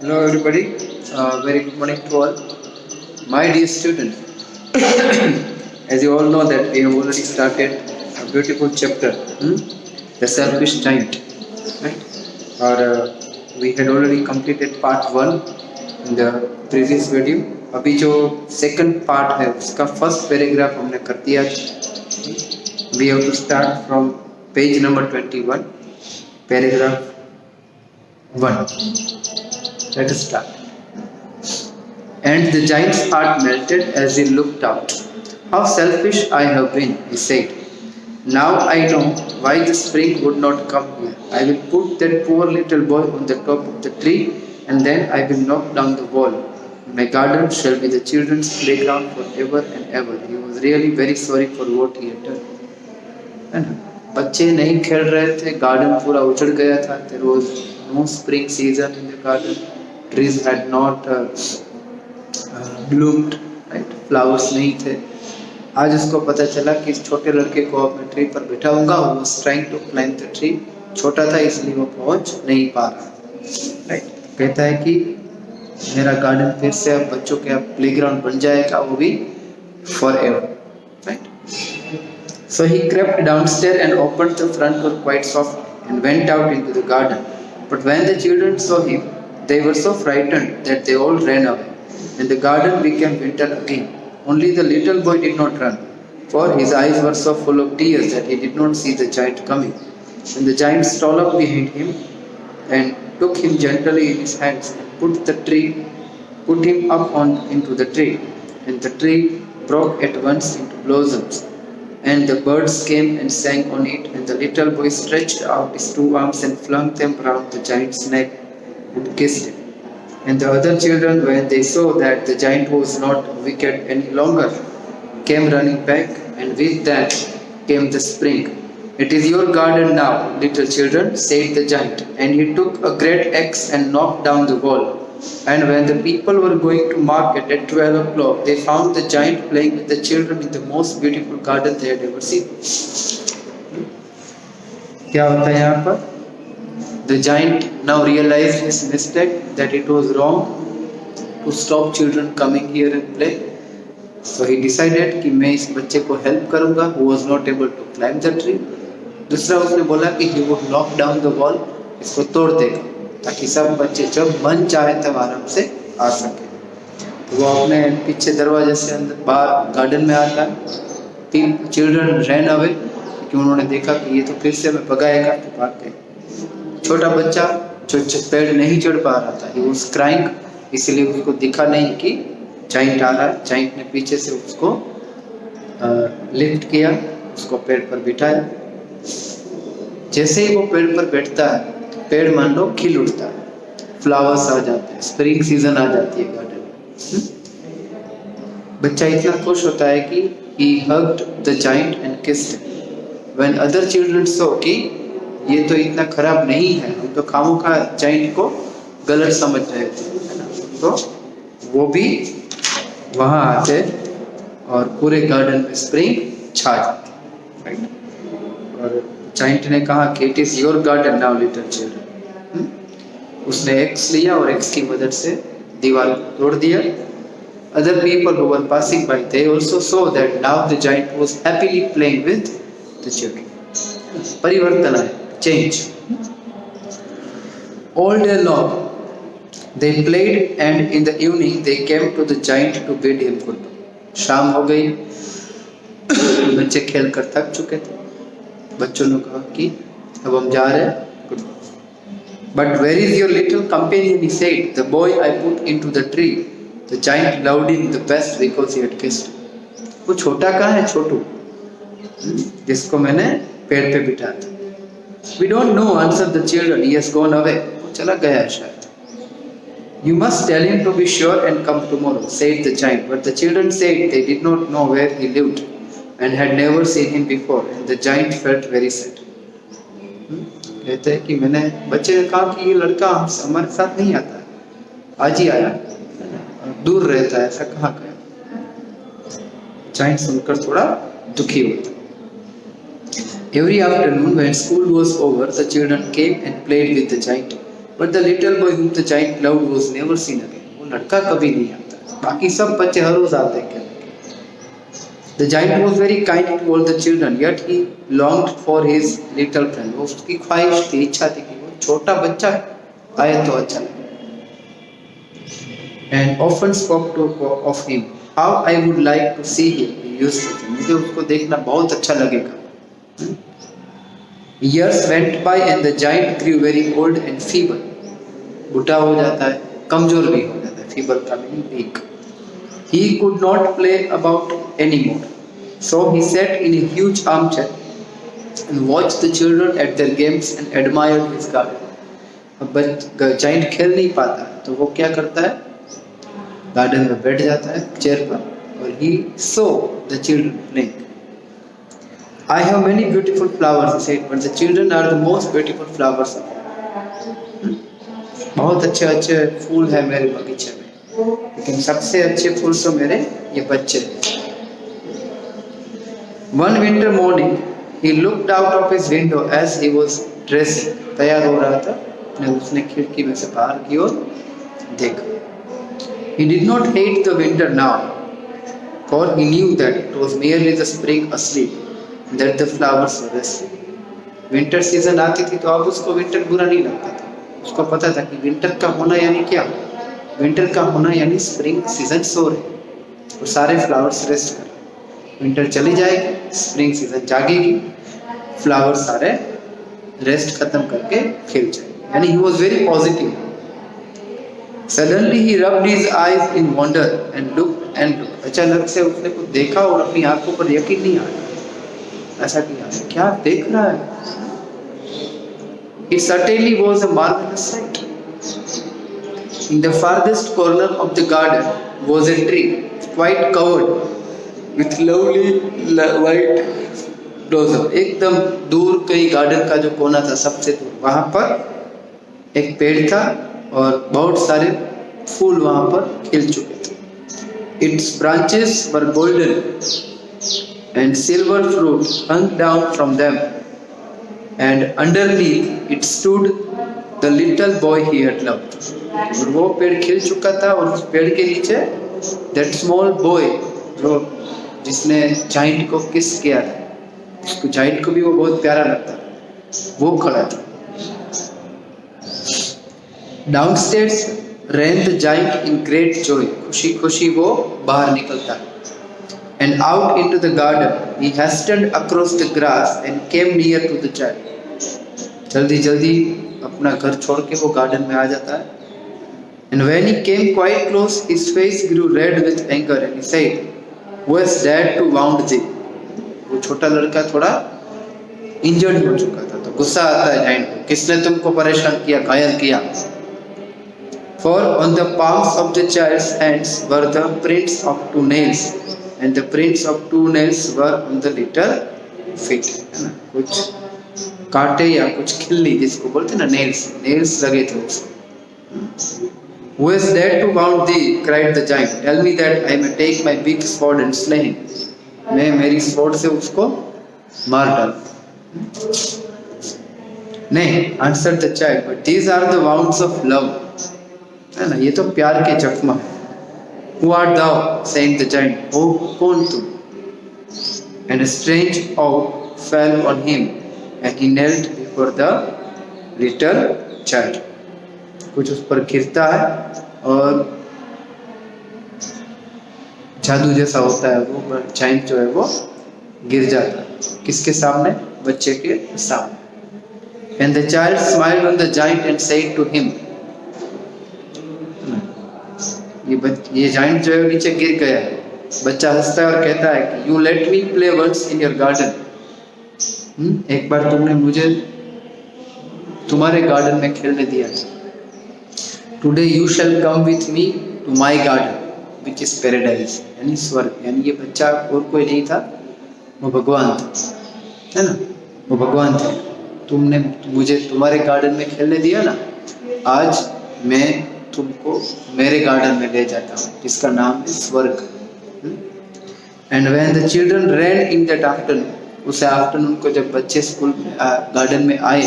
Hello everybody, very good morning to all. My dear student, as you all know that we have already started a beautiful chapter, the selfish giant, right? Or we had already completed part 1 in the previous video. अभी जो second part है उसका first paragraph हमने कर दिया है. We have to start from page number 21, paragraph 1. Let us start. And the giant's heart melted as he looked out. How selfish I have been, he said. Now I know why the spring would not come here. I will put that poor little boy on the top of the tree, and then I will knock down the wall. My garden shall be the children's playground forever and ever. He was really very sorry for what he had done. है ना? बच्चे नहीं खेल रहे थे, garden पूरा उजड़ गया था. There was no spring season in the garden. Trees had not bloomed, right? Flowers नहीं थे. आज उसको पता चला कि इस छोटे लड़के को अपने ट्री पर बिठाऊंगा. He was trying to climb the tree. छोटा था इसलिए वो पहुंच नहीं पा रहा, right? कहता है कि मेरा गार्डन फिर से अब बच्चों के अब प्लेग्राउंड बन जाएगा, वो भी forever, right? So he crept downstairs and opened the front door quite softly and went out into the garden. But when the children saw him, they were so frightened that they all ran away, and the garden became winter again. Only the little boy did not run, for his eyes were so full of tears that he did not see the giant coming. And the giant stole up behind him and took him gently in his hands and put him up into the tree. And the tree broke at once into blossoms, and the birds came and sang on it, and the little boy stretched out his 2 arms and flung them round the giant's neck and kissed him. And the other children, when they saw that the giant was not wicked any longer, came running back, and with that came the spring. It is your garden now, little children, said the giant, and he took a great axe and knocked down the wall. And when the people were going to market at 12 o'clock, they found the giant playing with the children in the most beautiful garden they had ever seen. क्या होता है यहाँ पर? The giant now realized his mistake, that it was wrong to stop children coming here and play. So he decided कि मैं इस बच्चे को help करूँगा, who was not able to climb the tree. दूसरा उसने बोला कि he would knock down the wall, इसको तोड़ देगा, ताकि सब बच्चे जब मन चाहे तब आराम से आ सके. वो अपने पीछे दरवाजे से अंदर बाहर गार्डन में आता है. 3 चिल्ड्रन रैन अवे, क्योंकि उन्होंने देखा कि ये तो फिर से हमें भगाएगा, तो भाग गए. छोटा बच्चा जो पेड़ नहीं चढ़ पा रहा था, he was crying, इसलिए उसको दिखा नहीं कि जाइंट आ रहा है. जाइंट ने पीछे से उसको लिफ्ट किया, उसको पेड़ पर बिठाया. जैसे ही वो पेड़ पर बैठता है, पेड़ मान लो खिल उठता है, फ्लावर्स आ जाते हैं, स्प्रिंग सीजन आ जाती है गार्डन में. बच्चा इतना खुश होता है कि he hugged the giant and kissed him. When other children saw कि ये तो इतना खराब नहीं है, हम तो खामोखा जाइंट को गलत समझ रहे थे, है ना, तो वो भी वहाँ आते और पूरे गार्डन में स्प्रिंग छा जाती, राइट. और जाइंट ने कहा कि it is your garden now little children. उसने एक्स लिया और एक्स की मदद से दीवार को तोड़ दिया. Other people who were passing by, they also saw that now the giant was happily playing with the children. परिवर्तन है, change. All day long they played, and in the evening they came to the giant to bid him goodbye. शाम हो गई, बच्चे खेल कर थक चुके थे. बच्चों ने कहा कि अब हम जा रहे हैं, goodbye. But where is your little companion, he said. The boy I put into the tree. The giant loved him the best because he had kissed him. वो छोटा कहाँ है, छोटू, जिसको मैंने पेड़ पे बिठा था. We don't know, answered the children. He has gone away. वो चला गया है शायद. You must tell him to be sure and come tomorrow, said the giant. But the children said they did not know where he lived and had never seen him before, and the giant felt very sad. कहते हैं कि मैंने, बच्चे ने कहा कि ये लड़का हमारे साथ नहीं आता है, आज ही आया, दूर रहता है, ऐसा कहाँ गया. जाइंट सुनकर थोड़ा दुखी होता. Every afternoon when school was over, the children came and played with the giant. But the little boy whom the giant loved was never seen again. वो लड़का कभी नहीं आता, बाकी सब बच्चे हर रोज आते हैं खेलने के। The giant was very kind to all the children, yet he longed for his little friend. वो उसकी ख्वाहिश थी, इच्छा थी कि वो छोटा बच्चा आए तो अच्छा लगे। And often spoke to of him. How I would like to see him. He used to say, मुझे उसको देखना बहुत अच्छा लगेगा। Years went by and the giant grew very old and feeble. बुढ़ा हो जाता है, कमजोर भी हो जाता है, feeble का meaning weak. He could not play about anymore. So he sat in a huge armchair and watched the children at their games and admired his garden. अब giant खेल नहीं पाता तो वो क्या करता है, गार्डन में बैठ जाता है चेयर पर और he saw the children playing. I have many beautiful flowers, he said, but the children are the most beautiful flowers of all. बहुत अच्छे अच्छे फूल है मेरे बगीचे में, लेकिन सबसे अच्छे फूल तो मेरे ये बच्चे। One winter morning, he looked out of his window as he was dressing. तैयार हो रहा था, उसने खिड़की में से बाहर की ओर देखा। He did not hate the winter now, for he knew that it was merely the spring asleep, that the flowers were resting. Winter season आती थी तो अब उसको विंटर बुरा नहीं लगता था, उसको पता था कि विंटर का होना यानी क्या, विंटर का होना यानी स्प्रिंग सीजन सो रहे और सारे फ्लावर्स रेस्ट कर रहे। विंटर चली जाएगी, स्प्रिंग सीजन जागेगी, फ्लावर्स सारे रेस्ट खत्म करके खिल जाएंगे, यानी he was very positive. Suddenly he rubbed his eyes in wonder and looked and looked. अचानक से उसने कुछ देखा और अपनी आंखों पर यकीन नहीं आया। ऐसा किया, क्या देख रहा है? It certainly was a marvelous sight. In the farthest corner of the garden was a tree, quite covered with lovely white blossom. एकदम दूर कहीं गार्डन का जो कोना था सबसे दूर, वहां पर एक पेड़ था और बहुत सारे फूल वहां पर खिल चुके थे। Its branches were golden and silver fruit hung down from them, and underneath it stood the little boy he had loved. और वो पेड़ खिल चुका था और उस पेड़ के नीचे that small boy जो जिसने जाइंट को किस किया था, उसको जाइंट को भी वो बहुत प्यारा लगता था, वो खड़ा था। Downstairs ran the giant in great joy. खुशी खुशी वो बाहर निकलता है। And out into the garden he hastened across the grass and came near to the child. जल्दी जल्दी अपना घर छोड़ के वो गार्डन में आ जाता है। And when he came quite close, his face grew red with anger and he said, "Who has dared to wound thee?" वो छोटा लड़का थोड़ा इंजर्ड हो चुका था, तो गुस्सा आता है जाइंट को, किसने तुमको परेशान किया, घायल किया? For on the palms of the child's hands were the prints of 2 nails, and the prints of 2 nails were on the little feet. है ना, कुछ कांटे या कुछ खिल्ली जिसको बोलते हैं ना, नेल्स लगे थे उसको। Who is there to wound thee? cried the giant. Tell me that I may take my big sword and slay him. मैं मेरी sword से उसको मार डालूं। नहीं, answered the child, but these are the wounds of love. है ना, ये तो प्यार के जख्म है। Who art thou? said the giant. Oh, कौन तुम? And a strange awe fell on him, and he knelt before the little child. कुछ उस पर गिरता है और जादू जैसा होता है, वो जाइंट जो है वो गिर जाता है। किसके सामने? बच्चे के सामने। And the child smiled on the giant and said to him, ये जाइंट जो है नीचे गिर गया है। बच्चा हंसता है और कहता है कि you let me play once in your garden. एक बार तुमने मुझे तुम्हारे गार्डन में खेलने दिया था। Today you shall come with me to my garden which is paradise, यानी स्वर्ग। यानी ये बच्चा और कोई नहीं था, वो भगवान था, है ना, वो भगवान थे। तुमने मुझे तुम्हारे गार्डन में खेलने दिया ना, आज मैं तुमको मेरे गार्डन में ले जाता हूँ जिसका नाम है स्वर्ग। And when the children ran in that afternoon, उस आफ्टरनून को जब बच्चे स्कूल गार्डन में आए,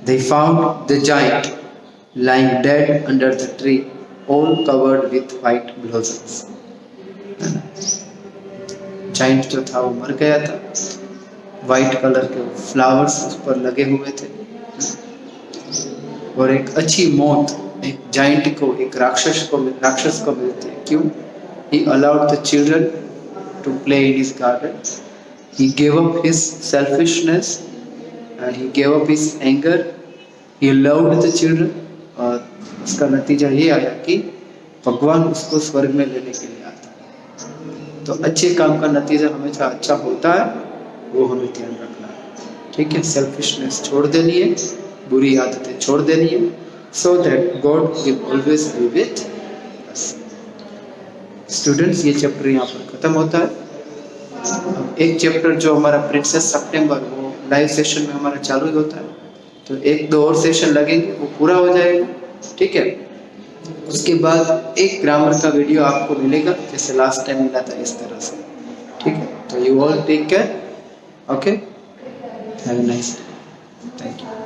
they found the giant lying dead under the tree, all covered with white blossoms. Giant जो था वो मर गया था, वाइट कलर के फ्लावर्स उस पर लगे हुए थे, और एक अच्छी मौत एक जाइंट को, एक राक्षस को मिलती है। क्यों? He allowed the children to play in his garden. He gave up his selfishness, he gave up his anger, he loved the children, और उसका नतीजा ये आया कि भगवान उसको स्वर्ग में लेने के लिए आता है। तो अच्छे काम का नतीजा हमेशा अच्छा होता है, वो हमें ध्यान रखना है। ठीक है, सेल्फिशनेस छोड़ देनी है, बुरी आदतें छोड़ देनी है, so that God will always be with us. Students, ये चैप्टर यहाँ पर खत्म होता है। अब एक चैप्टर जो हमारा प्रिंसेस सितंबर, वो लाइव सेशन में हमारा चालू ही होता है, तो एक दो और सेशन लगेंगे, वो पूरा हो जाएगा। ठीक है, उसके बाद एक ग्रामर का वीडियो आपको मिलेगा, जैसे लास्ट टाइम मिला था इस तरह से। ठीक है, तो you all take care, okay, have a nice day, thank you.